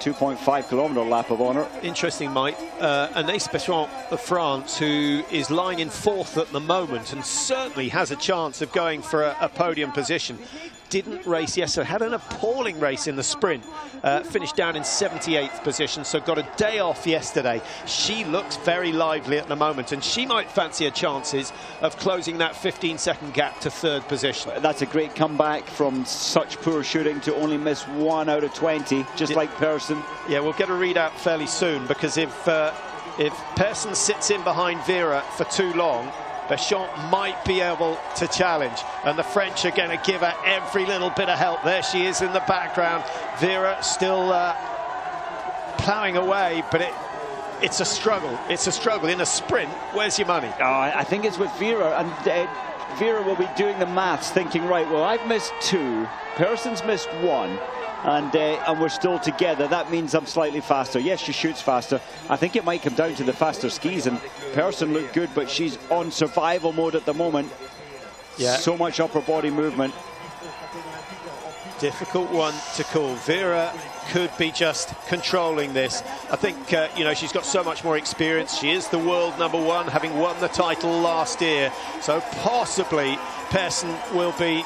2.5 kilometer lap of honor. Interesting, Mike. Annecy Biathlon of France, who is lying in 4th at the moment and certainly has a chance of going for a podium position, didn't race yesterday, had an appalling race in the sprint, finished down in 78th position, so got a day off yesterday. She looks very lively at the moment, and she might fancy her chances of closing that 15-second gap to 3rd position. That's a great comeback from such poor shooting to only miss 1 out of 20, just like Persson. Yeah, we'll get a readout fairly soon, because if Persson sits in behind Vera for too long, Biathlon might be able to challenge, and the French are going to give her every little bit of help. There she is in the background. Vera still ploughing away, but it's a struggle. It's a struggle in a sprint. Where's your money? Oh, I think it's with Vera, and Vera will be doing the maths, thinking, right, well, I've missed 2, Persson's missed 1. And we're still together. That means I'm slightly faster. Yes, she shoots faster. I think it might come down to the faster skis, and Persson looked good, but she's on survival mode at the moment. Yeah. So much upper body movement. Difficult one to call. Vera could be just controlling this. I think, you know, she's got so much more experience. She is the world #1, having won the title last year. So possibly Persson will be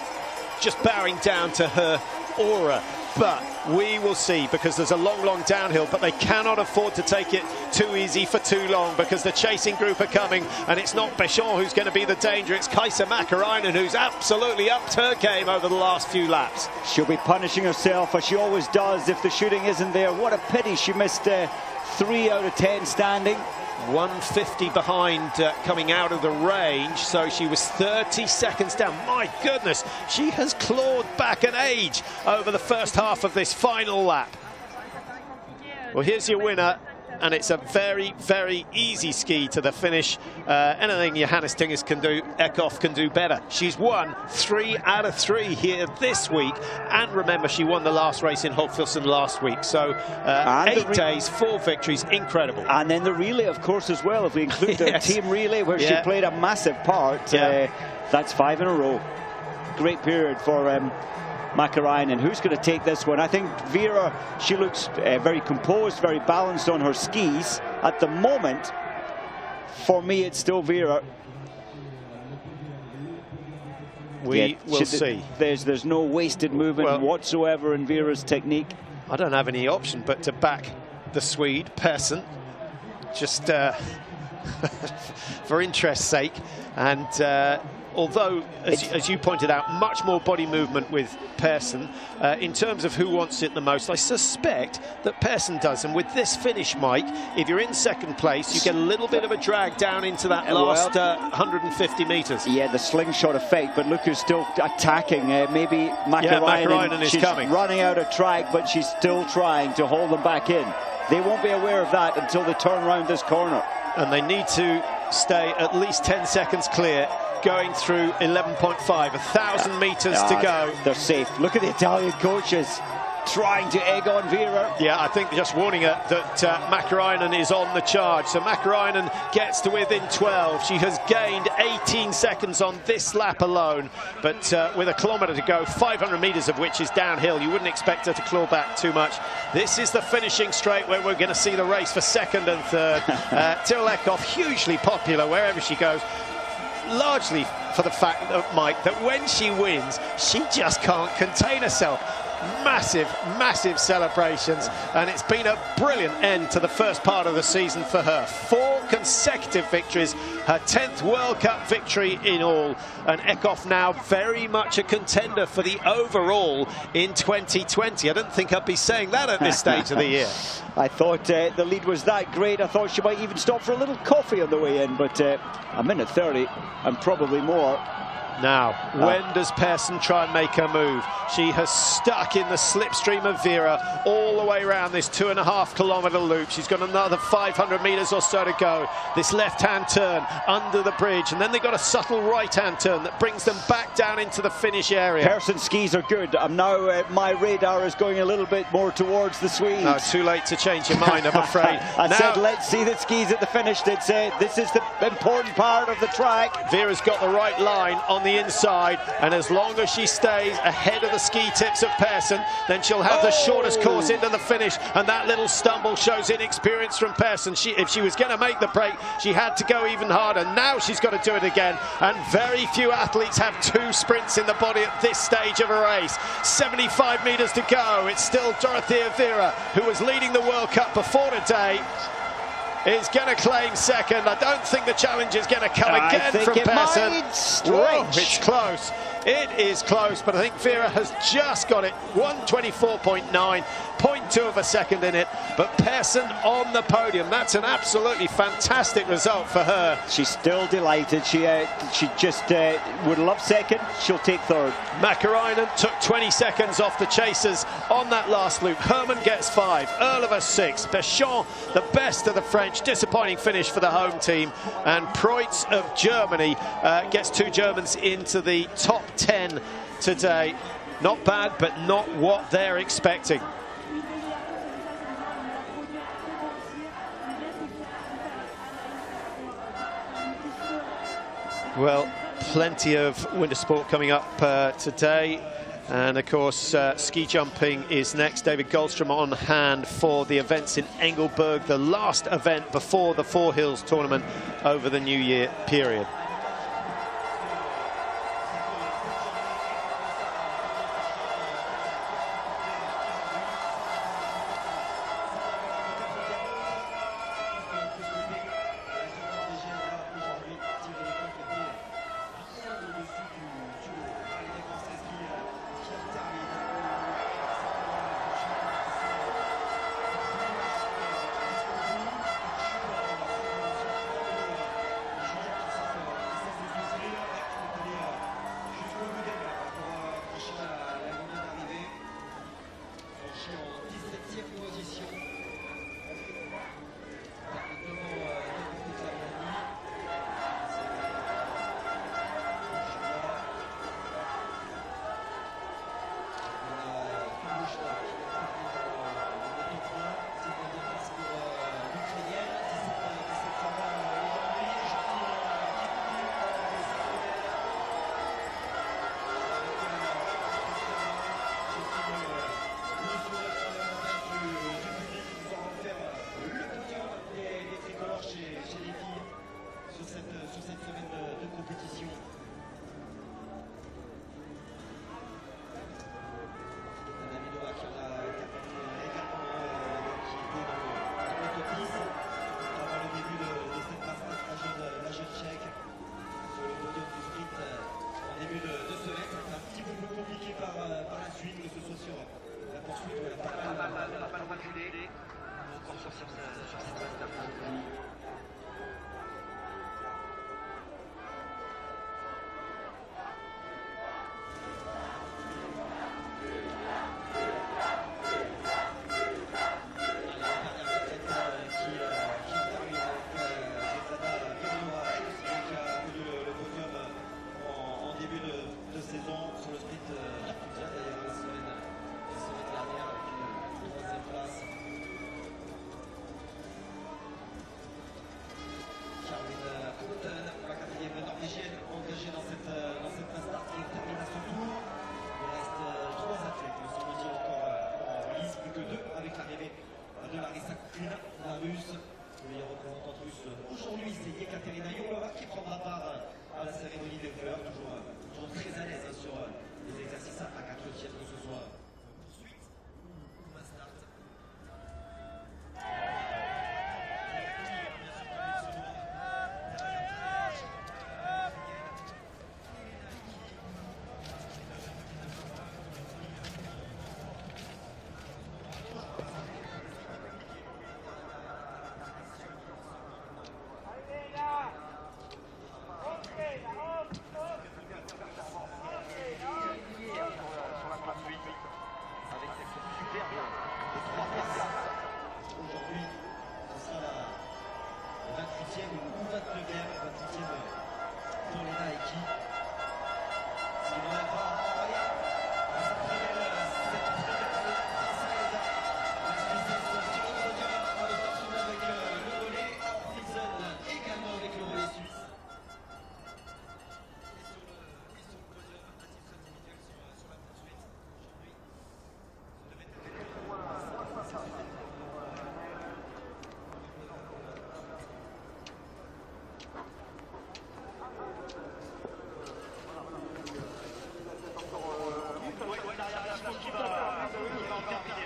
just bowing down to her aura. But we will see, because there's a long downhill, but they cannot afford to take it too easy for too long, because the chasing group are coming, and it's not Biathlon who's going to be the danger. It's Kaisa Mäkäräinen, who's absolutely upped her game over the last few laps. She'll be punishing herself, as she always does, if the shooting isn't there. What a pity she missed 3 out of 10 standing. 150 behind coming out of the range, so she was 30 seconds down. My goodness, she has clawed back an age over the first half of this final lap. Well, here's your winner, and it's a very easy ski to the finish. Anything Johannes Tingis can do, Eckhoff can do better. She's won 3 out of 3 here this week, and remember, she won the last race in Hopfilsen last week. So 8 days, 4 victories, incredible. And then the relay, of course, as well. If we include the team relay, where she played a massive part, that's 5 in a row. Great period for Mäkäräinen. Who's going to take this one? I think Vera, she looks very composed, very balanced on her skis. At the moment, for me, it's still Vera. We will see. There's no wasted movement whatsoever in Vera's technique. I don't have any option but to back the Swede, Persson, just for interest's sake. And although, as you pointed out, much more body movement with Persson. In terms of who wants it the most, I suspect that Persson does. And with this finish, Mike, if you're in 2nd place, you get a little bit of a drag down into that last 150 metres. Yeah, the slingshot effect, but look who's still attacking. Maybe Mäkäräinen is coming. Running out of track, but she's still trying to hold them back in. They won't be aware of that until they turn around this corner. And they need to stay at least 10 seconds clear, going through 11.5, 1,000 metres to go. They're safe. Look at the Italian coaches trying to egg on Vera. Yeah, I think just warning her that Mäkäräinen is on the charge. So Mäkäräinen gets to within 12. She has gained 18 seconds on this lap alone, but with a kilometre to go, 500 metres of which is downhill, you wouldn't expect her to claw back too much. This is the finishing straight where we're going to see the race for 2nd and 3rd. Tyrrell Eckhoff, hugely popular wherever she goes, largely for the fact that, Mike, that when she wins, she just can't contain herself. massive, massive celebrations, and it's been a brilliant end to the first part of the season for her. 4 consecutive victories, her 10th World Cup victory in all, and Eckhoff now very much a contender for the overall in 2020. I didn't think I'd be saying that at this stage of the year. I thought the lead was that great. I thought she might even stop for a little coffee on the way in, but a minute 30 and probably more. Now, when does Persson try and make her move? She has stuck in the slipstream of Vera all the way around this 2.5 kilometre loop. She's got another 500 metres or so to go. This left-hand turn under the bridge, and then they've got a subtle right-hand turn that brings them back down into the finish area. Persson skis are good. I'm now, my radar is going a little bit more towards the Swedes. No, too late to change your mind, I'm afraid. I said, let's see the skis at the finish. They'd say, this is the important part of the track. Vera's got the right line on the inside, and as long as she stays ahead of the ski tips of Persson, then she'll have the shortest course into the finish, and that little stumble shows inexperience from Persson. If she was going to make the break, she had to go even harder. Now she's got to do it again, and very few athletes have 2 sprints in the body at this stage of a race. 75 metres to go. It's still Dorothea Vera, who was leading the World Cup before today, is going to claim second. I don't think the challenge is going to come again from Persson. Whoa, it's close. It is close, but I think Vera has just got it. 1:24.9, 0.2 of a second in it, but Persson on the podium. That's an absolutely fantastic result for her. She's still delighted. She just would love second. She'll take third. Mäkäräinen took 20 seconds off the chasers on that last loop. Herman gets 5, Erlova 6, Béchon, the best of the French. Disappointing finish for the home team, and Preutz of Germany gets 2 Germans into the top 10 today. Not bad, but not what they're expecting. Well, plenty of winter sport coming up today. And of course, ski jumping is next. David Goldstrom on hand for the events in Engelberg, the last event before the Four Hills tournament over the New Year period.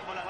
Pour la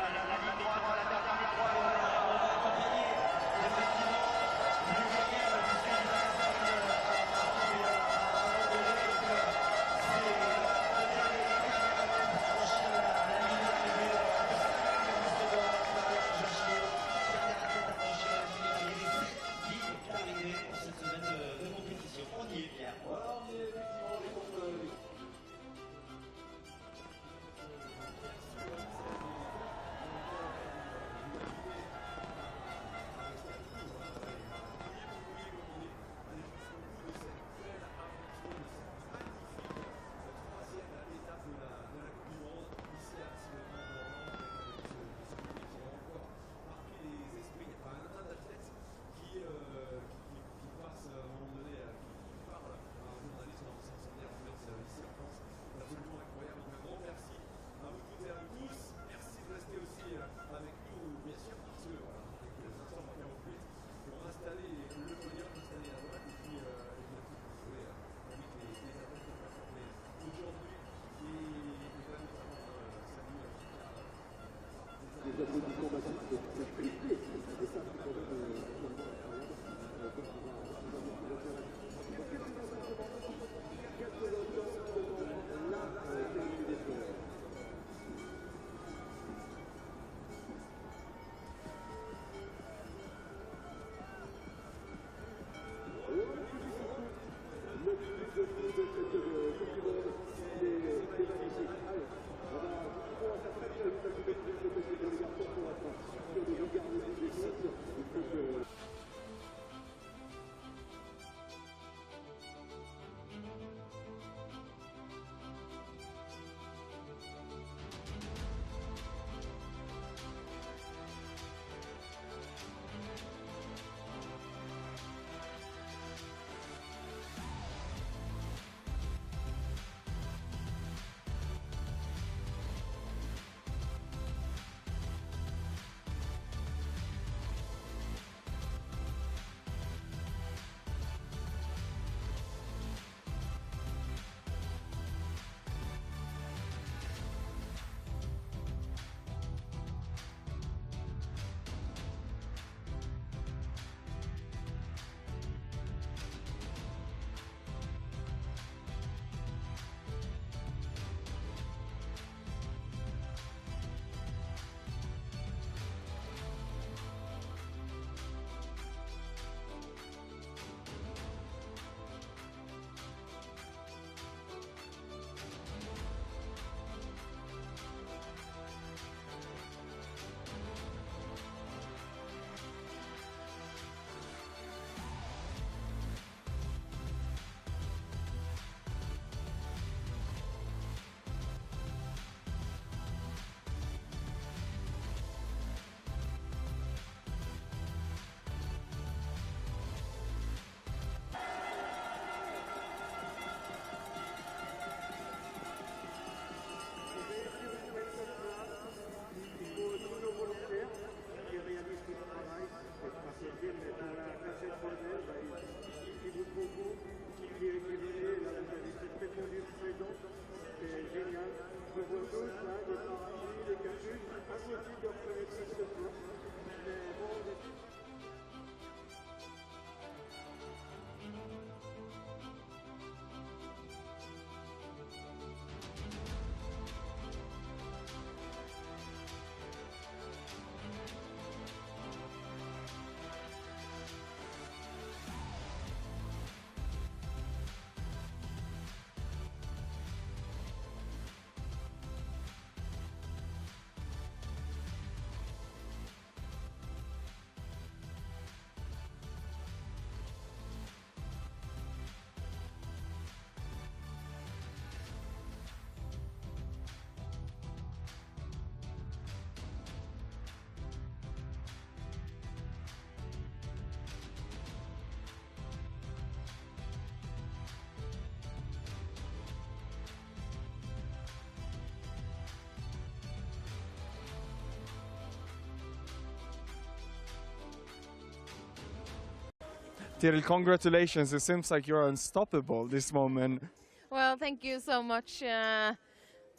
Tyrell, congratulations. It seems like you're unstoppable this moment. Well, thank you so much. I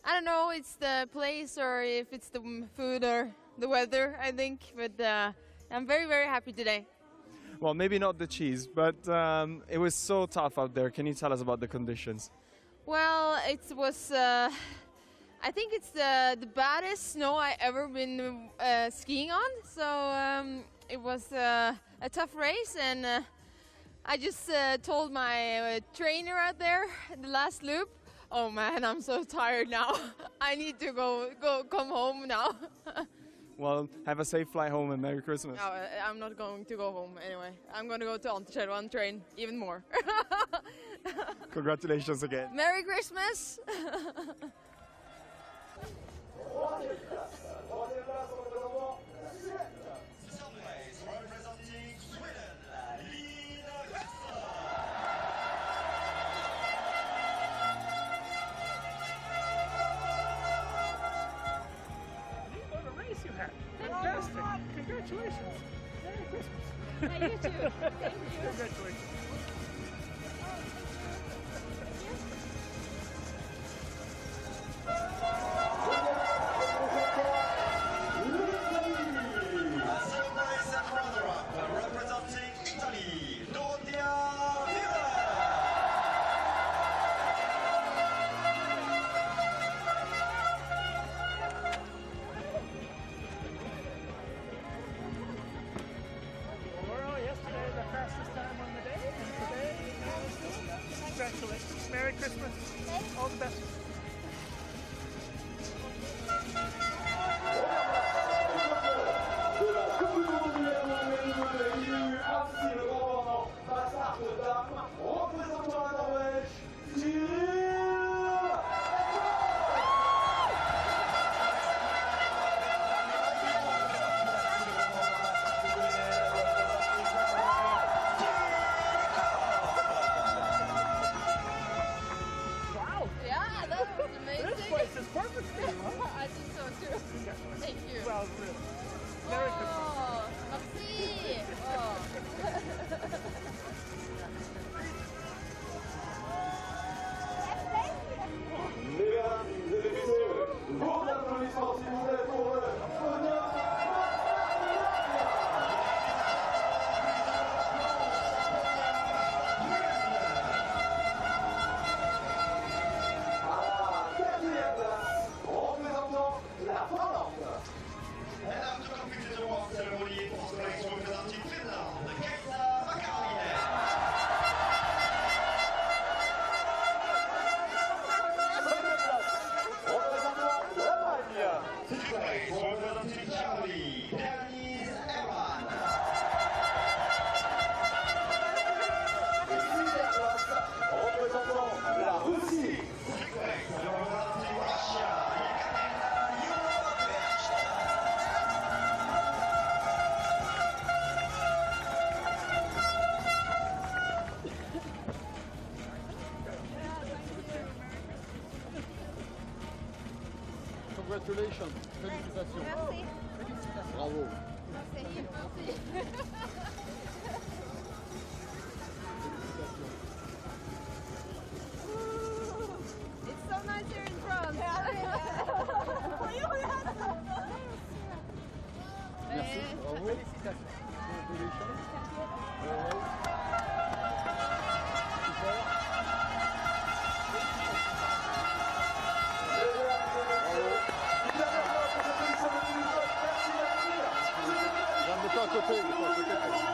don't know, it's the place or if it's the food or the weather, I think, but I'm very, very happy today. Well, maybe not the cheese, but it was so tough out there. Can you tell us about the conditions? Well, it was, I think it's the baddest snow I ever been skiing on, so it was a tough race, and I just told my trainer out there in the last loop, oh man, I'm so tired now. I need to come home now. Well, have a safe flight home and Merry Christmas. No, I'm not going to go home anyway. I'm going to go to Anterskjell and train even more. Congratulations again. Merry Christmas! Fantastic! Congratulations! Merry Christmas! Yeah, you too. Thank you. Congratulations! Representing Italy, Yesterday the fastest time on the day, and today congratulations. Merry Christmas. All the best. Yeah, that was amazing. This place is perfect for you, huh? I think so too. Thank you. Well, really. Merry Christmas. Merci. Mesdames et messieurs, vos applaudissements s'il vous plaît pour Congratulations. Félicitations. Merci. Bravo. Merci. It's so nice here in France. Merci. Bravo. Félicitations. Super. Pas à côté, pas à côté.